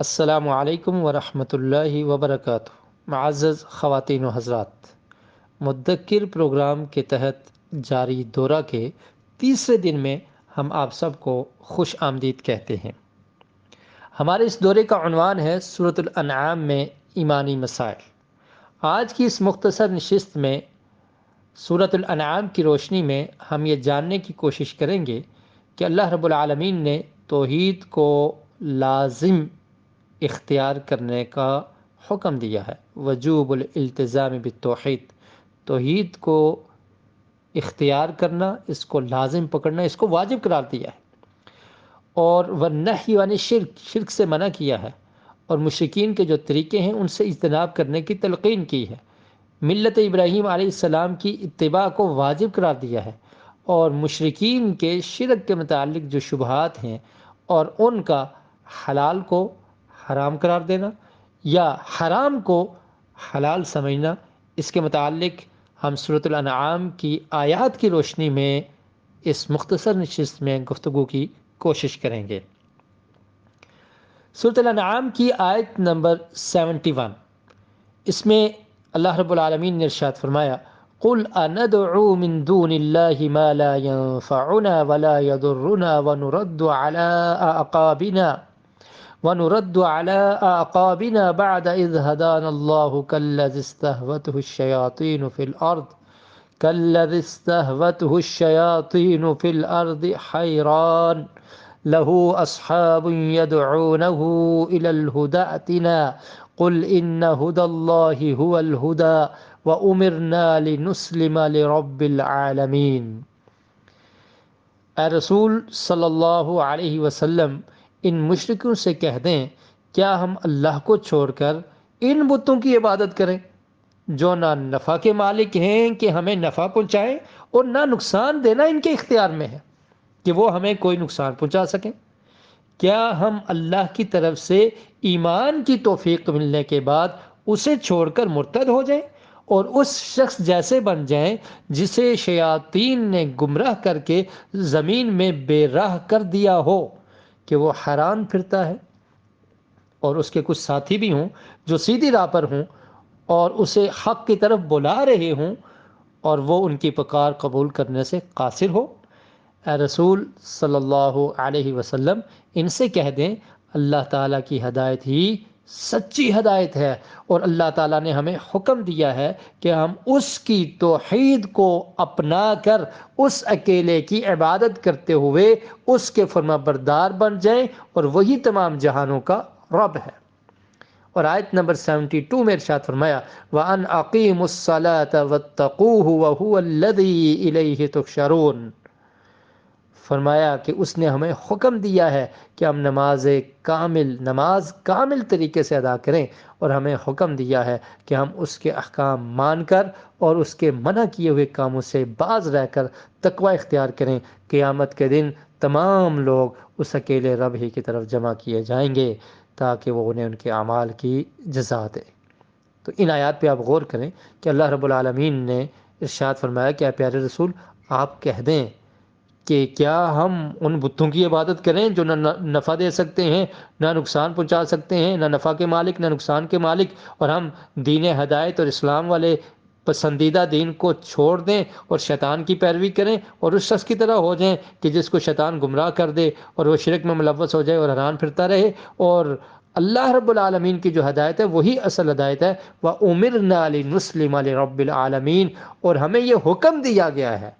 السلام علیکم ورحمۃ اللہ وبرکاتہ۔ معزز خواتین و حضرات، مدکر پروگرام کے تحت جاری دورہ کے تیسرے دن میں ہم آپ سب کو خوش آمدید کہتے ہیں۔ ہمارے اس دورے کا عنوان ہے سورۃ الانعام میں ایمانی مسائل۔ آج کی اس مختصر نشست میں سورۃ الانعام کی روشنی میں ہم یہ جاننے کی کوشش کریں گے کہ اللہ رب العالمین نے توحید کو لازم اختیار کرنے کا حکم دیا ہے۔ وجوب الالتزام بالتوحید، توحید کو اختیار کرنا، اس کو لازم پکڑنا، اس کو واجب قرار دیا ہے۔ اور والنہی عن الشرک، شرک سے منع کیا ہے، اور مشرکین کے جو طریقے ہیں ان سے اجتناب کرنے کی تلقین کی ہے۔ ملت ابراہیم علیہ السلام کی اتباع کو واجب قرار دیا ہے، اور مشرکین کے شرک کے متعلق جو شبہات ہیں اور ان کا حلال کو حرام قرار دینا یا حرام کو حلال سمجھنا، اس کے متعلق ہم سورۃ الانعام کی آیات کی روشنی میں اس مختصر نشست میں گفتگو کی کوشش کریں گے۔ سورۃ الانعام کی آیت نمبر 71، اس میں اللہ رب العالمین نے ارشاد فرمایا: قل اندعو من دون اللہ ما لا ينفعنا ولا يضرنا ونرد على أعقابنا بعد إذ هدانا الله كالذي استهوته الشياطين في الأرض حيران له أصحاب يدعونه إلى الهدى ائتنا قل إن هدى الله هو الهدى وأمرنا لنسلم لرب العالمين۔ اے رسول صلی اللہ علیہ وسلم، ان مشرکوں سے کہہ دیں کیا ہم اللہ کو چھوڑ کر ان بتوں کی عبادت کریں جو نہ نفع کے مالک ہیں کہ ہمیں نفع پہنچائیں، اور نہ نقصان دینا ان کے اختیار میں ہے کہ وہ ہمیں کوئی نقصان پہنچا سکیں؟ کیا ہم اللہ کی طرف سے ایمان کی توفیق ملنے کے بعد اسے چھوڑ کر مرتد ہو جائیں اور اس شخص جیسے بن جائیں جسے شیاطین نے گمراہ کر کے زمین میں بے راہ کر دیا ہو کہ وہ حیران پھرتا ہے، اور اس کے کچھ ساتھی بھی ہوں جو سیدھی راہ پر ہوں اور اسے حق کی طرف بلا رہے ہوں، اور وہ ان کی پکار قبول کرنے سے قاصر ہو؟ اے رسول صلی اللہ علیہ وسلم، ان سے کہہ دیں اللہ تعالیٰ کی ہدایت ہی سچی ہدایت ہے، اور اللہ تعالیٰ نے ہمیں حکم دیا ہے کہ ہم اس کی توحید کو اپنا کر اس اکیلے کی عبادت کرتے ہوئے اس کے فرما بردار بن جائیں، اور وہی تمام جہانوں کا رب ہے۔ اور آیت نمبر 72 میں ارشاد فرمایا: وَأَنْ أَقِيمُوا الصَّلَاةَ وَاتَّقُوهُ وَهُوَ الَّذِي إِلَيْهِ تُحْشَرُونَ۔ فرمایا کہ اس نے ہمیں حکم دیا ہے کہ ہم نماز کامل طریقے سے ادا کریں، اور ہمیں حکم دیا ہے کہ ہم اس کے احکام مان کر اور اس کے منع کیے ہوئے کاموں سے باز رہ کر تقوی اختیار کریں۔ قیامت کے دن تمام لوگ اس اکیلے رب ہی کی طرف جمع کیے جائیں گے تاکہ وہ انہیں ان کے اعمال کی جزا دے۔ تو ان آیات پہ آپ غور کریں کہ اللہ رب العالمین نے ارشاد فرمایا کہ اے پیارے رسول، آپ کہہ دیں کہ کیا ہم ان بتوں کی عبادت کریں جو نہ نفع دے سکتے ہیں، نہ نقصان پہنچا سکتے ہیں، نہ نفع کے مالک نہ نقصان کے مالک، اور ہم دین ہدایت اور اسلام والے پسندیدہ دین کو چھوڑ دیں اور شیطان کی پیروی کریں، اور اس شخص کی طرح ہو جائیں کہ جس کو شیطان گمراہ کر دے اور وہ شرک میں ملوث ہو جائے اور حیران پھرتا رہے، اور اللہ رب العالمین کی جو ہدایت ہے وہی اصل ہدایت ہے۔ وَأُمِرْنَا لِنُسْلِمَ لِرَبِّ الْعَالَمِينَ، اور ہمیں یہ حکم دیا گیا ہے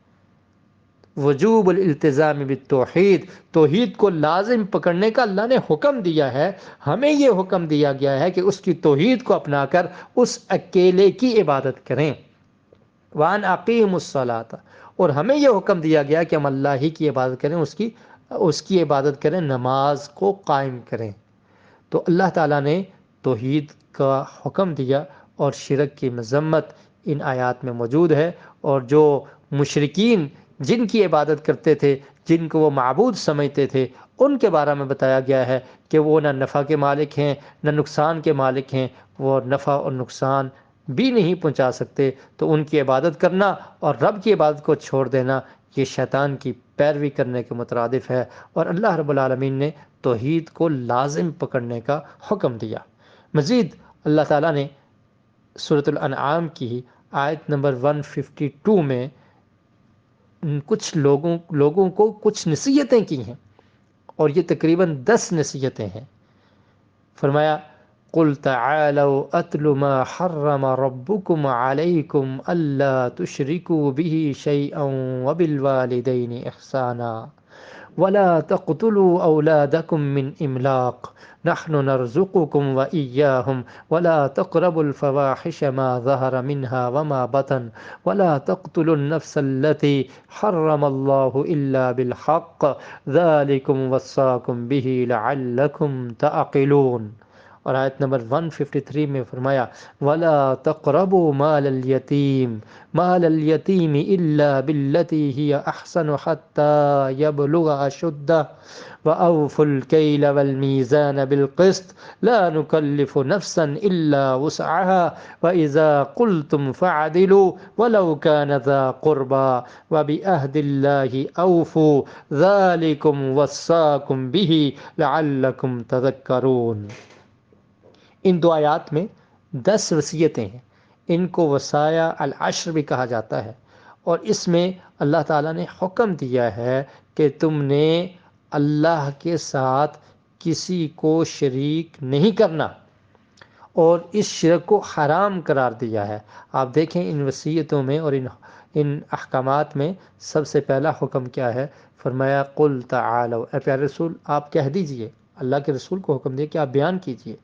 وجوب الالتزام بالتوحید، توحید کو لازم پکڑنے کا اللہ نے حکم دیا ہے۔ ہمیں یہ حکم دیا گیا ہے کہ اس کی توحید کو اپنا کر اس اکیلے کی عبادت کریں۔ وَأَنْ أَقِيمُوا الصَّلَاةَ، اور ہمیں یہ حکم دیا گیا کہ ہم اللہ ہی کی عبادت کریں، اس کی عبادت کریں، نماز کو قائم کریں۔ تو اللہ تعالیٰ نے توحید کا حکم دیا، اور شرک کی مذمت ان آیات میں موجود ہے، اور جو مشرکین جن کی عبادت کرتے تھے، جن کو وہ معبود سمجھتے تھے، ان کے بارے میں بتایا گیا ہے کہ وہ نہ نفع کے مالک ہیں نہ نقصان کے مالک ہیں، وہ نفع اور نقصان بھی نہیں پہنچا سکتے۔ تو ان کی عبادت کرنا اور رب کی عبادت کو چھوڑ دینا یہ شیطان کی پیروی کرنے کے مترادف ہے، اور اللہ رب العالمین نے توحید کو لازم پکڑنے کا حکم دیا۔ مزید اللہ تعالیٰ نے سورۃ الانعام کی آیت نمبر 152 میں کچھ لوگوں کو کچھ نصیحتیں کی ہیں، اور یہ تقریباً 10 نصیحتیں ہیں۔ فرمایا قل تعالوا اتل ما حرم ربكم عليكم الا تشركوا به شيئا وبالوالدين احسانا ولا تقتلوا أولادكم من إملاق نحن نرزقكم وإياهم ولا تقربوا الفواحش ما ظهر منها وما بطن ولا تقتلوا النفس التي حرم الله إلا بالحق ذلكم وصاكم به لعلكم تعقلون۔ اور آیت نمبر 153 میں فرمایا وَلَا تَقْرَبُوا مَالَ الْيَتِيمِ إِلَّا بِالَّتِي هِيَ أَحْسَنُ حَتَّى يَبْلُغَ أَشُدَّهُ وَأَوْفُوا الْكَيْلَ وَالْمِيزَانَ بِالْقِسْطِ لَا نُكَلِّفُ نَفْسًا إِلَّا وُسْعَهَا وَإِذَا قُلْتُمْ فَاعْدِلُوا وَلَوْ كَانَ ذَا قُرْبَى وَبِعَهْدِ اللَّهِ أَوْفُوا ذَلِكُمْ وَصَّاكُمْ بِهِ لَعَلَّكُمْ تَذَكَّرُونَ۔ ان دو آیات میں 10 وصیتیں ہیں، ان کو وصایا العشر بھی کہا جاتا ہے، اور اس میں اللہ تعالیٰ نے حکم دیا ہے کہ تم نے اللہ کے ساتھ کسی کو شریک نہیں کرنا، اور اس شرک کو حرام قرار دیا ہے۔ آپ دیکھیں ان وصیتوں میں اور ان احکامات میں سب سے پہلا حکم کیا ہے؟ فرمایا قل تعالوا، اے پیارے رسول آپ کہہ دیجئے، اللہ کے رسول کو حکم دیا کہ آپ بیان کیجئے۔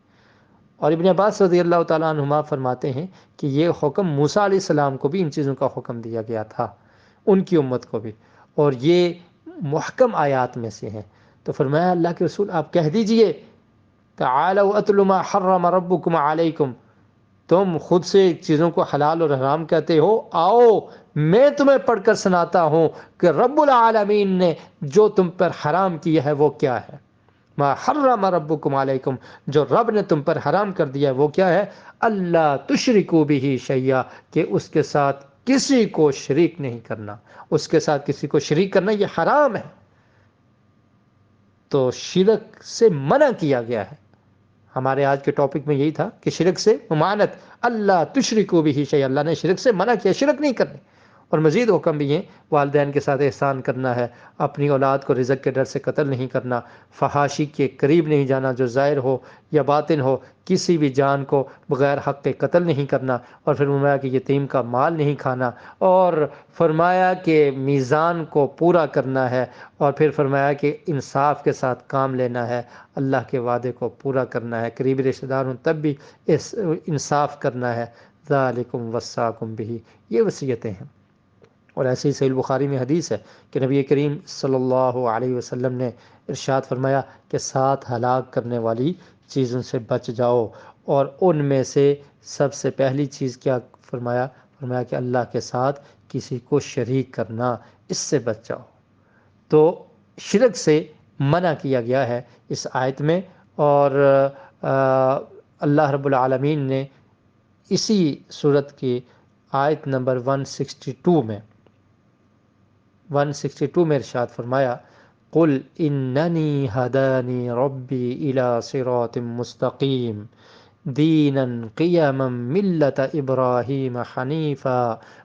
اور ابن عباس رضی اللہ تعالیٰ عنہما فرماتے ہیں کہ یہ حکم موسیٰ علیہ السلام کو بھی ان چیزوں کا حکم دیا گیا تھا، ان کی امت کو بھی، اور یہ محکم آیات میں سے ہیں۔ تو فرمایا اللہ کے رسول آپ کہہ دیجئے تعالوا اتل ما حرم ربکم علیکم، تم خود سے چیزوں کو حلال اور حرام کہتے ہو، آؤ میں تمہیں پڑھ کر سناتا ہوں کہ رب العالمین نے جو تم پر حرام کیا ہے وہ کیا ہے۔ ما حرم ربکم علیکم، جو رب نے تم پر حرام کر دیا ہے وہ کیا ہے؟ اللہ تشرکوا بہ شیئا، کہ اس کے ساتھ کسی کو شریک نہیں کرنا، اس کے ساتھ کسی کو شریک کرنا یہ حرام ہے۔ تو شرک سے منع کیا گیا ہے۔ ہمارے آج کے ٹاپک میں یہی تھا کہ شرک سے ممانعت، اللہ تشرکوا بہ شیئا، اللہ نے شرک سے منع کیا، شرک نہیں کرنی۔ اور مزید حکم بھی ہیں، والدین کے ساتھ احسان کرنا ہے، اپنی اولاد کو رزق کے ڈر سے قتل نہیں کرنا، فحاشی کے قریب نہیں جانا جو ظاہر ہو یا باطن ہو، کسی بھی جان کو بغیر حق کے قتل نہیں کرنا، اور پھر فرمایا کہ یتیم کا مال نہیں کھانا، اور فرمایا کہ میزان کو پورا کرنا ہے، اور پھر فرمایا کہ انصاف کے ساتھ کام لینا ہے، اللہ کے وعدے کو پورا کرنا ہے، قریبی رشتہ دار ہوں تب بھی انصاف کرنا ہے۔ ذالکم وصاکم بہ، یہ وصیتیں ہیں۔ اور ایسے ہی صحیح البخاری میں حدیث ہے کہ نبی کریم صلی اللہ علیہ وسلم نے ارشاد فرمایا کہ 7 ہلاک کرنے والی چیزوں سے بچ جاؤ، اور ان میں سے سب سے پہلی چیز کیا فرمایا؟ فرمایا کہ اللہ کے ساتھ کسی کو شریک کرنا، اس سے بچ جاؤ۔ تو شرک سے منع کیا گیا ہے اس آیت میں، اور اللہ رب العالمین نے اسی صورت کی آیت نمبر 162 میں ارشاد فرمایا قل اننی ہدانی ربی الی صراط مستقیم دینا قیما ملت ابراہیم حنیفا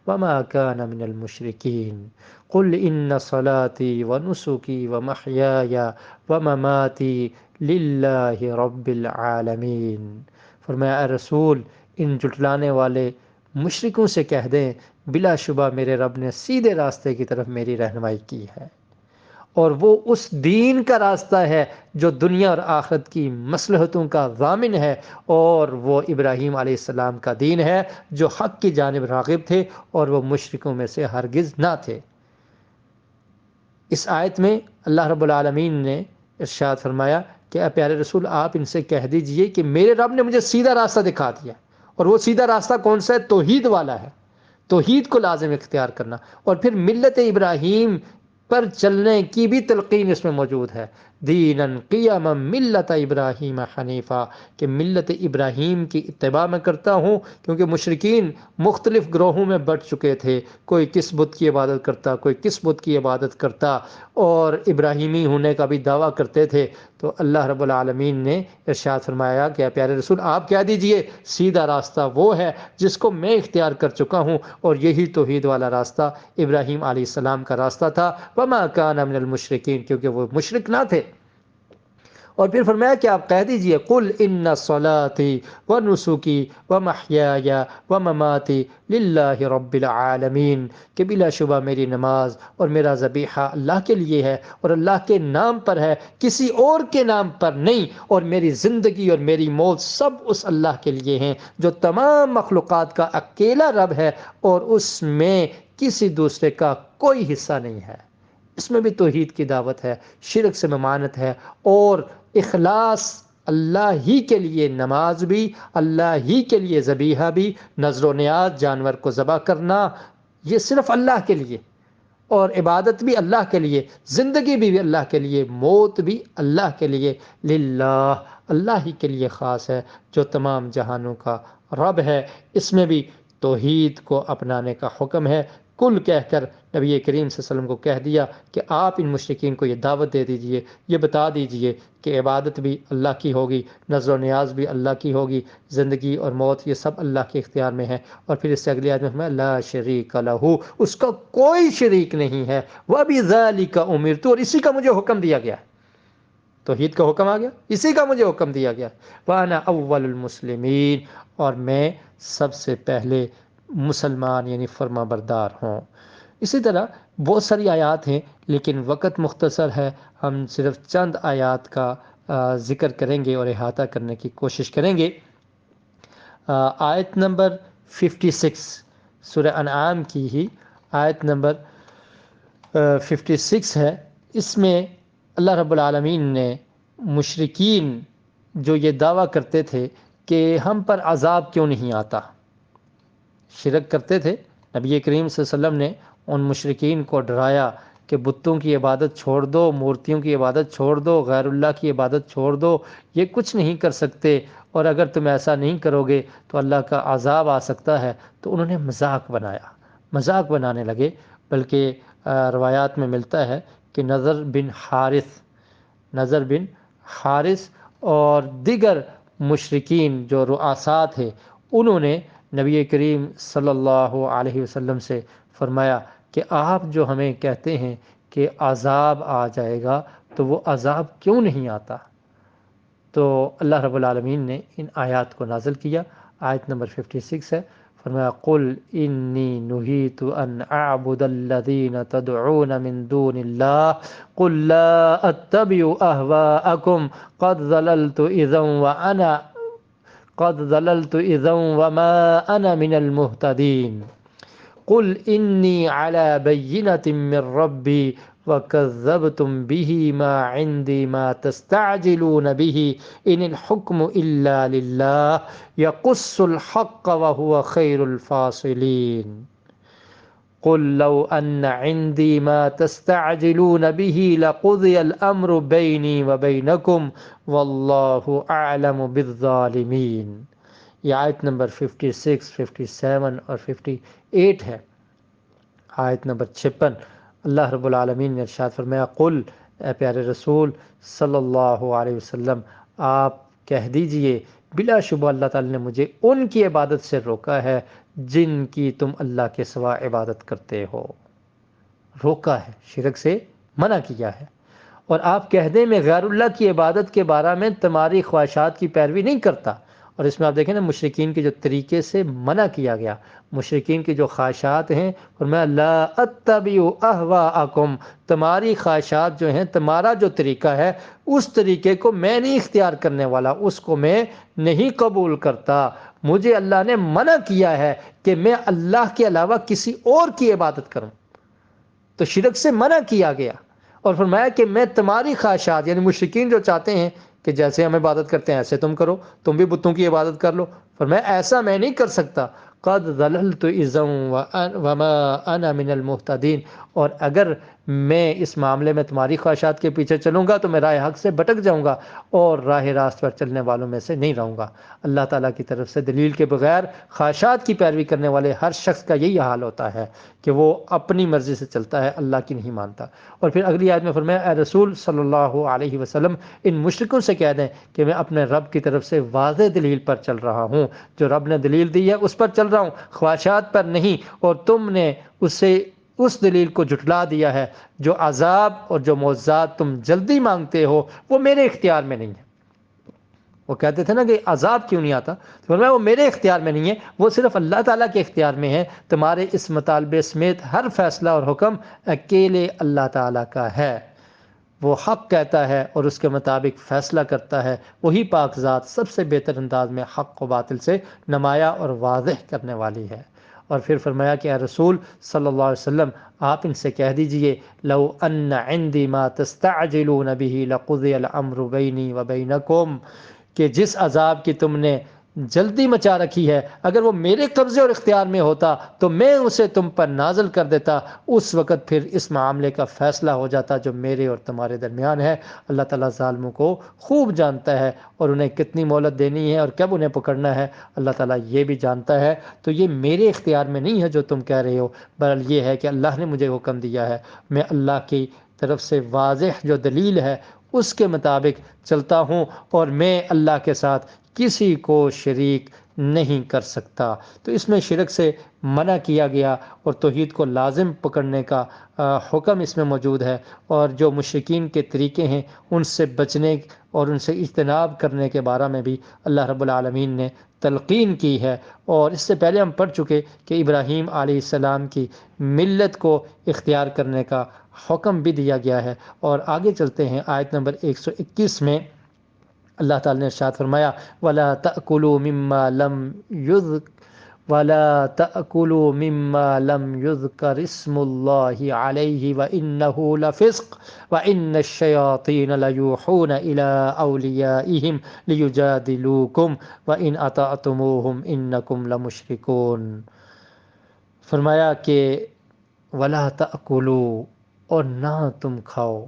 وما کان من المشرکین قل ان صلاتی ونسکی ومحیای ومماتی للہ رب العالمین۔ فرمایا اے رسول ان جھٹلانے والے مشرکوں سے کہہ دیں بلا شبہ میرے رب نے سیدھے راستے کی طرف میری رہنمائی کی ہے، اور وہ اس دین کا راستہ ہے جو دنیا اور آخرت کی مصلحتوں کا ضامن ہے، اور وہ ابراہیم علیہ السلام کا دین ہے جو حق کی جانب راغب تھے، اور وہ مشرکوں میں سے ہرگز نہ تھے۔ اس آیت میں اللہ رب العالمین نے ارشاد فرمایا کہ اے پیارے رسول آپ ان سے کہہ دیجئے کہ میرے رب نے مجھے سیدھا راستہ دکھا دیا، اور وہ سیدھا راستہ کون سا ہے؟ توحید والا ہے، توحید کو لازم اختیار کرنا، اور پھر ملت ابراہیم پر چلنے کی بھی تلقین اس میں موجود ہے۔ دیناً قیما ملت ابراہیم حنیفہ، کہ ملت ابراہیم کی اتباع میں کرتا ہوں، کیونکہ مشرکین مختلف گروہوں میں بٹ چکے تھے، کوئی کس بت کی عبادت کرتا، کوئی کس بت کی عبادت کرتا، اور ابراہیمی ہونے کا بھی دعویٰ کرتے تھے۔ تو اللہ رب العالمین نے ارشاد فرمایا کہ اے پیارے رسول آپ کہہ دیجئے سیدھا راستہ وہ ہے جس کو میں اختیار کر چکا ہوں، اور یہی توحید والا راستہ ابراہیم علیہ السلام کا راستہ تھا۔ وما کان من المشرکین، کیونکہ وہ مشرک نہ تھے۔ اور پھر فرمایا کہ آپ کہہ دیجئے قل ان صلاتی ونسکی ومحیای ومماتی للہ رب العالمین، کہ بلا شبہ میری نماز اور میرا ذبیحہ اللہ کے لیے ہے، اور اللہ کے نام پر ہے، کسی اور کے نام پر نہیں، اور میری زندگی اور میری موت سب اس اللہ کے لیے ہیں جو تمام مخلوقات کا اکیلا رب ہے، اور اس میں کسی دوسرے کا کوئی حصہ نہیں ہے۔ اس میں بھی توحید کی دعوت ہے، شرک سے ممانعت ہے، اور اخلاص اللہ ہی کے لیے، نماز بھی اللہ ہی کے لیے، ذبیحہ بھی، نذر و نیاز جانور کو ذبح کرنا یہ صرف اللہ کے لیے، اور عبادت بھی اللہ کے لیے، زندگی بھی اللہ کے لیے، موت بھی اللہ کے لیے، للہ اللہ ہی کے لیے خاص ہے جو تمام جہانوں کا رب ہے۔ اس میں بھی توحید کو اپنانے کا حکم ہے۔ کل کہہ کر نبی کریم صلی اللہ علیہ وسلم کو کہہ دیا کہ آپ ان مشرکین کو یہ دعوت دے دیجئے، یہ بتا دیجئے کہ عبادت بھی اللہ کی ہوگی، نذر و نیاز بھی اللہ کی ہوگی، زندگی اور موت یہ سب اللہ کے اختیار میں ہے۔ اور پھر اس سے اگلی آیت میں فرمایا لا شریک لہ، اس کا کوئی شریک نہیں ہے، وَبِذَلِكَ أُمِرْتُ، اور اسی کا مجھے حکم دیا گیا ہے۔ توحید کا حکم آ گیا، اسی کا مجھے حکم دیا گیا، وَأَنَا أَوَّلُ الْمُسْلِمِينَ، اور میں سب سے پہلے مسلمان یعنی فرما بردار ہوں۔ اسی طرح بہت ساری آیات ہیں، لیکن وقت مختصر ہے، ہم صرف چند آیات کا ذکر کریں گے اور احاطہ کرنے کی کوشش کریں گے۔ آیت نمبر 56 سورہ انعام کی ہی آیت نمبر 56 ہے۔ اس میں اللہ رب العالمین نے مشرکین جو یہ دعویٰ کرتے تھے کہ ہم پر عذاب کیوں نہیں آتا، شرک کرتے تھے، نبی کریم صلی اللہ علیہ وسلم نے ان مشرکین کو ڈرایا کہ بتوں کی عبادت چھوڑ دو، مورتیوں کی عبادت چھوڑ دو، غیر اللہ کی عبادت چھوڑ دو، یہ کچھ نہیں کر سکتے، اور اگر تم ایسا نہیں کرو گے تو اللہ کا عذاب آ سکتا ہے۔ تو انہوں نے مذاق بنایا، مذاق بنانے لگے، بلکہ روایات میں ملتا ہے کہ نضر بن حارث اور دیگر مشرکین جو رؤساء تھے، انہوں نے نبی کریم صلی اللہ علیہ وسلم سے فرمایا کہ آپ جو ہمیں کہتے ہیں کہ عذاب آ جائے گا تو وہ عذاب کیوں نہیں آتا؟ تو اللہ رب العالمین نے ان آیات کو نازل کیا۔ آیت نمبر 56 ہے، فرمایا قل انی نہیت ان اعبد الذین تدعون من دون اللہ قل لا اتبع اہواءکم قد ضللت اذا وما انا من المہتدین قل انی علی بینۃ من ربی وکذبتم به ما عندی ما تستعجلون به ان الحکم الا للہ یقص الحق وهو خیر الفاصلین قل لو ان عندی ما تستعجلون به لقضی الامر بینی وبینکم واللہ اعلم بالظالمین۔ یہ آیت نمبر 56، 57 اور 58 ہے۔ آیت نمبر 56 اللہ رب العالمین نے ارشاد فرمایا قل، اے پیارے رسول صلی اللہ علیہ وسلم آپ کہہ دیجئے بلا شبہ اللہ تعالی نے مجھے ان کی عبادت سے روکا ہے جن کی تم اللہ کے سوا عبادت کرتے ہو، روکا ہے، شرک سے منع کیا ہے۔ اور آپ کہہ دیں میں غیر اللہ کی عبادت کے بارے میں تمہاری خواہشات کی پیروی نہیں کرتا۔ اور اس میں آپ دیکھیں نا مشرکین کے جو طریقے سے منع کیا گیا، مشرکین کی جو خواہشات ہیں، فرمایا لا اتبع اہواءکم، تمہاری خواہشات جو ہیں، تمہارا جو طریقہ ہے اس طریقے کو میں نہیں اختیار کرنے والا، اس کو میں نہیں قبول کرتا۔ مجھے اللہ نے منع کیا ہے کہ میں اللہ کے علاوہ کسی اور کی عبادت کروں، تو شرک سے منع کیا گیا۔ اور فرمایا کہ میں تمہاری خواہشات، یعنی مشرکین جو چاہتے ہیں کہ جیسے ہم عبادت کرتے ہیں ایسے تم کرو، تم بھی بتوں کی عبادت کر لو، فرمایا ایسا میں نہیں کر سکتا۔ قد ضللت اذا وما انا من المہتدین، اور اگر میں اس معاملے میں تمہاری خواہشات کے پیچھے چلوں گا تو میں راہ حق سے بھٹک جاؤں گا اور راہ راست پر چلنے والوں میں سے نہیں رہوں گا۔ اللہ تعالیٰ کی طرف سے دلیل کے بغیر خواہشات کی پیروی کرنے والے ہر شخص کا یہی حال ہوتا ہے کہ وہ اپنی مرضی سے چلتا ہے، اللہ کی نہیں مانتا۔ اور پھر اگلی آیت میں فرمایا، اے رسول صلی اللہ علیہ وسلم ان مشرکوں سے کہہ دیں کہ میں اپنے رب کی طرف سے واضح دلیل پر چل رہا ہوں، جو رب نے دلیل دی ہے اس پر چل رہا ہوں، خواہشات پر نہیں، اور تم نے اسے اس دلیل کو جھٹلا دیا ہے۔ جو عذاب اور جو معجزات تم جلدی مانگتے ہو وہ میرے اختیار میں نہیں ہے۔ وہ کہتے تھے نا کہ عذاب کیوں نہیں آتا، تو فرمایا وہ میرے اختیار میں نہیں ہے، وہ صرف اللہ تعالیٰ کے اختیار میں ہے۔ تمہارے اس مطالبے سمیت ہر فیصلہ اور حکم اکیلے اللہ تعالیٰ کا ہے۔ وہ حق کہتا ہے اور اس کے مطابق فیصلہ کرتا ہے، وہی پاک ذات سب سے بہتر انداز میں حق و باطل سے نمایاں اور واضح کرنے والی ہے۔ اور پھر فرمایا کہ اے رسول صلی اللہ علیہ وسلم آپ ان سے کہہ دیجئے، لو ان عندی ما تستعجلون به لقضی الامر بینی و بینکم، کہ جس عذاب کی تم نے جلدی مچا رکھی ہے اگر وہ میرے قبضے اور اختیار میں ہوتا تو میں اسے تم پر نازل کر دیتا، اس وقت پھر اس معاملے کا فیصلہ ہو جاتا جو میرے اور تمہارے درمیان ہے۔ اللہ تعالیٰ ظالموں کو خوب جانتا ہے اور انہیں کتنی مہلت دینی ہے اور کب انہیں پکڑنا ہے اللہ تعالیٰ یہ بھی جانتا ہے۔ تو یہ میرے اختیار میں نہیں ہے جو تم کہہ رہے ہو، بل یہ ہے کہ اللہ نے مجھے حکم دیا ہے، میں اللہ کی طرف سے واضح جو دلیل ہے اس کے مطابق چلتا ہوں، اور میں اللہ کے ساتھ کسی کو شریک نہیں کر سکتا۔ تو اس میں شرک سے منع کیا گیا اور توحید کو لازم پکڑنے کا حکم اس میں موجود ہے، اور جو مشرکین کے طریقے ہیں ان سے بچنے اور ان سے اجتناب کرنے کے بارے میں بھی اللہ رب العالمین نے تلقین کی ہے۔ اور اس سے پہلے ہم پڑھ چکے کہ ابراہیم علیہ السلام کی ملت کو اختیار کرنے کا حکم بھی دیا گیا ہے۔ اور آگے چلتے ہیں آیت نمبر 121 میں اللہ تعالیٰ نے ارشاد فرمایا، وَلَا تَأْكُلُوا مِمَّا لَمْ يُذْكَرِ اسْمُ اللَّهِ عَلَيْهِ وَإِنَّهُ لَفِسْقٌ وَإِنَّ الشَّيَاطِينَ لَيُوحُونَ إِلَىٰ أَوْلِيَائِهِمْ لِيُجَادِلُوكُمْ وَإِنْ أَطَعْتُمُوهُمْ إِنَّكُمْ لَمُشْرِكُونَ۔ فرمایا کہ وَلَا تَأْكُلُوا، اور نہ تم کھاؤ،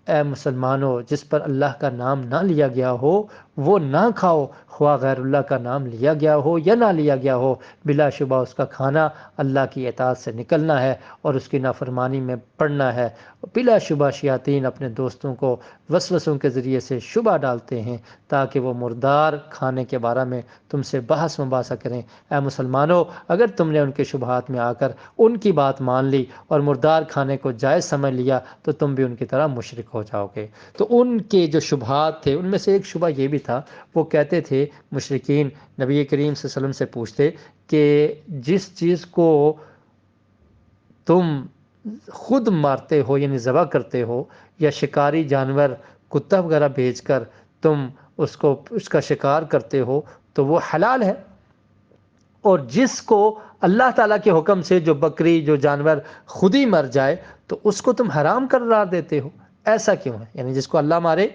اے مسلمانوں جس پر اللہ کا نام نہ لیا گیا ہو وہ نہ کھاؤ، خواہ غیر اللہ کا نام لیا گیا ہو یا نہ لیا گیا ہو، بلا شبہ اس کا کھانا اللہ کی اطاعت سے نکلنا ہے اور اس کی نافرمانی میں پڑنا ہے۔ بلا شبہ شیاطین اپنے دوستوں کو وسوسوں کے ذریعے سے شبہ ڈالتے ہیں تاکہ وہ مردار کھانے کے بارے میں تم سے بحث مباحثہ کریں۔ اے مسلمانوں اگر تم نے ان کے شبہات میں آ کر ان کی بات مان لی اور مردار کھانے کو جائز سمجھ لیا تو تم بھی ان کی طرح مشرک ہو جاؤ گے۔ تو ان کے جو شبہات تھے ان میں سے ایک شبہ یہ بھی تھا، وہ کہتے تھے مشرکین نبی کریم صلی اللہ علیہ وسلم سے پوچھتے کہ جس چیز کو تم خود مارتے ہو یعنی ذبح کرتے ہو، یا شکاری جانور کتا وغیرہ بھیج کر تم اس کا شکار کرتے ہو تو وہ حلال ہے، اور جس کو اللہ تعالیٰ کے حکم سے جو بکری جو جانور خود ہی مر جائے تو اس کو تم حرام قرار دیتے ہو، ایسا کیوں ہے؟ یعنی جس کو اللہ مارے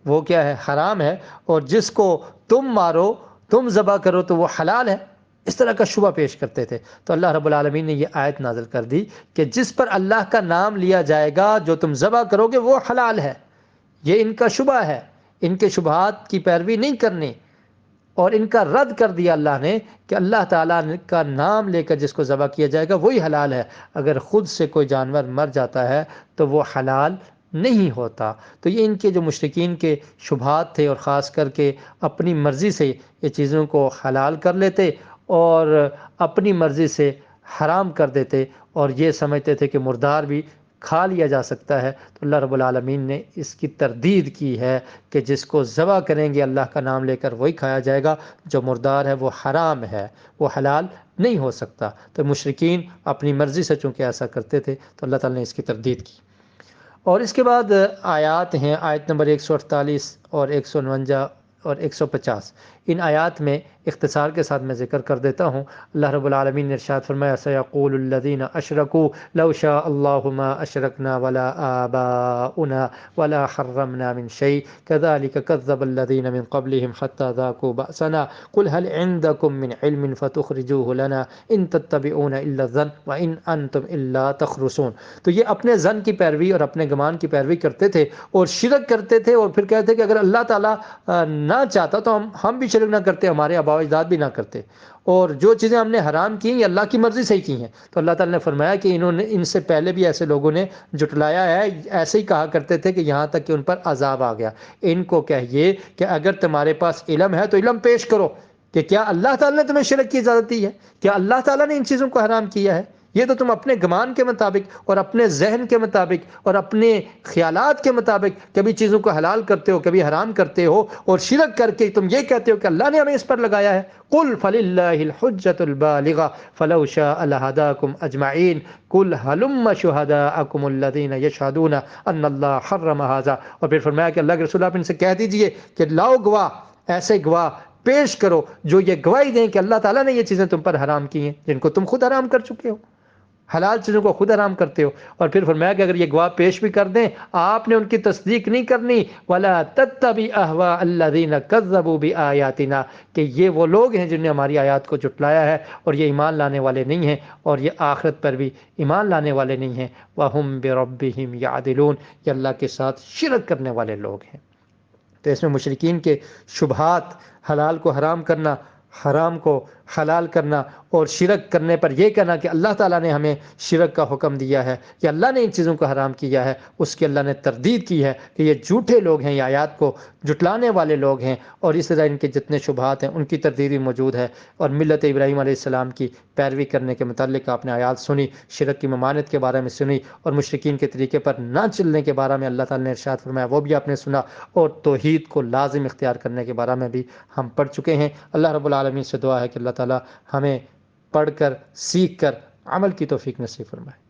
وہ کیا ہے؟ حرام ہے، اور جس کو تم مارو تم ذبح کرو تو وہ حلال ہے۔ اس طرح کا شبہ پیش کرتے تھے۔ تو اللہ رب العالمین نے یہ آیت نازل کر دی کہ جس پر اللہ کا نام لیا جائے گا جو تم ذبح کرو گے وہ حلال ہے۔ یہ ان کا شبہ ہے، ان کے شبہات کی پیروی نہیں کرنی، اور ان کا رد کر دیا اللہ نے کہ اللہ تعالیٰ کا نام لے کر جس کو ذبح کیا جائے گا وہی حلال ہے، اگر خود سے کوئی جانور مر جاتا ہے تو وہ حلال نہیں ہوتا۔ تو یہ ان کے جو مشرکین کے شبہات تھے، اور خاص کر کے اپنی مرضی سے یہ چیزوں کو حلال کر لیتے اور اپنی مرضی سے حرام کر دیتے، اور یہ سمجھتے تھے کہ مردار بھی کھا لیا جا سکتا ہے۔ تو اللہ رب العالمین نے اس کی تردید کی ہے کہ جس کو ذبح کریں گے اللہ کا نام لے کر وہی کھایا جائے گا، جو مردار ہے وہ حرام ہے، وہ حلال نہیں ہو سکتا۔ تو مشرکین اپنی مرضی سے چونکہ ایسا کرتے تھے تو اللہ تعالیٰ نے اس کی تردید کی۔ اور اس کے بعد آیات ہیں، آیت نمبر 148 اور 149 اور 150۔ ان آیات میں اختصار کے ساتھ میں ذکر کر دیتا ہوں۔ اللہ رب العالمین نے ارشاد فرمایا سیقول الذین اشرکوا لو شاء اللہ ما اشرکنا ولا آباؤنا ولا حرمنا من شیء كذلك كذب الذین من قبلهم حتى ذاقوا بأسنا قل هل عندكم من علم فتخرجوه لنا ان تتبعون الا الظن وان انتم الا تخرصون۔ تو یہ اپنے ظن کی پیروی اور اپنے گمان کی پیروی کرتے تھے اور شرک کرتے تھے، اور پھر کہتے کہ اگر اللہ تعالیٰ نہ چاہتا تو ہم بھی شرک نہ کرتے، ہمارے آباء و اجداد بھی نہ کرتے، اور جو چیزیں ہم نے حرام کی یہ اللہ کی مرضی سے ہی کی ہیں۔ تو اللہ تعالیٰ نے فرمایا کہ انہوں نے ان سے پہلے بھی ایسے لوگوں نے جھٹلایا ہے، ایسے ہی کہا کرتے تھے کہ یہاں تک کہ ان پر عذاب آ گیا۔ ان کو کہیے کہ اگر تمہارے پاس علم ہے تو علم پیش کرو کہ کیا اللہ تعالیٰ نے تمہیں شرک کی اجازت دی ہے، کیا اللہ تعالیٰ نے ان چیزوں کو حرام کیا ہے؟ یہ تو تم اپنے گمان کے مطابق اور اپنے ذہن کے مطابق اور اپنے خیالات کے مطابق کبھی چیزوں کو حلال کرتے ہو، کبھی حرام کرتے ہو، اور شرک کر کے تم یہ کہتے ہو کہ اللہ نے ہمیں اس پر لگایا ہے۔ قل فللہ الحجۃ البالغہ فلو شاء لہداکم اجمعین قل ہلم شہداءکم الذین یشہدون ان اللہ حرم ھذا۔ اور پھر فرمایا کہ اللہ کے رسول آپ ان سے کہہ دیجئے کہ لاؤ گواہ، ایسے گواہ پیش کرو جو یہ گواہی دیں کہ اللہ تعالیٰ نے یہ چیزیں تم پر حرام کی ہیں جن کو تم خود حرام کر چکے ہو، حلال چیزوں کو خود حرام کرتے ہو۔ اور پھر فرمایا کہ اگر یہ گواہ پیش بھی کر دیں آپ نے ان کی تصدیق نہیں کرنی، وَلَا تَتَّبِعْ أَهْوَاءَ الَّذِينَ كَذَّبُوا بِآيَاتِنَا، کہ یہ وہ لوگ ہیں جنہوں نے ہماری آیات کو جھٹلایا ہے اور یہ ایمان لانے والے نہیں ہیں، اور یہ آخرت پر بھی ایمان لانے والے نہیں ہیں۔ وَهُمْ بِرَبِّهِمْ يَعْدِلُونَ، یہ اللہ کے ساتھ شرک کرنے والے لوگ ہیں۔ تو اس میں مشرکین کے شبہات، حلال کو حرام کرنا، حرام کو حلال کرنا، اور شرک کرنے پر یہ کہنا کہ اللہ تعالیٰ نے ہمیں شرک کا حکم دیا ہے کہ اللہ نے ان چیزوں کو حرام کیا ہے، اس کی اللہ نے تردید کی ہے کہ یہ جھوٹے لوگ ہیں، یہ آیات کو جھٹلانے والے لوگ ہیں، اور اس طرح ان کے جتنے شبہات ہیں ان کی تردید بھی موجود ہے۔ اور ملت ابراہیم علیہ السلام کی پیروی کرنے کے متعلق آپ نے آیات سنی، شرک کی ممانعت کے بارے میں سنی، اور مشرکین کے طریقے پر نہ چلنے کے بارے میں اللہ تعالیٰ نے ارشاد فرمایا وہ بھی آپ نے سنا، اور توحید کو لازم اختیار کرنے کے بارے میں بھی ہم پڑھ چکے ہیں۔ اللہ رب العالمین سے دعا ہے کہ اللہ تعالیٰ ہمیں پڑھ کر، سیکھ کر عمل کی توفیق نصیب فرمائے۔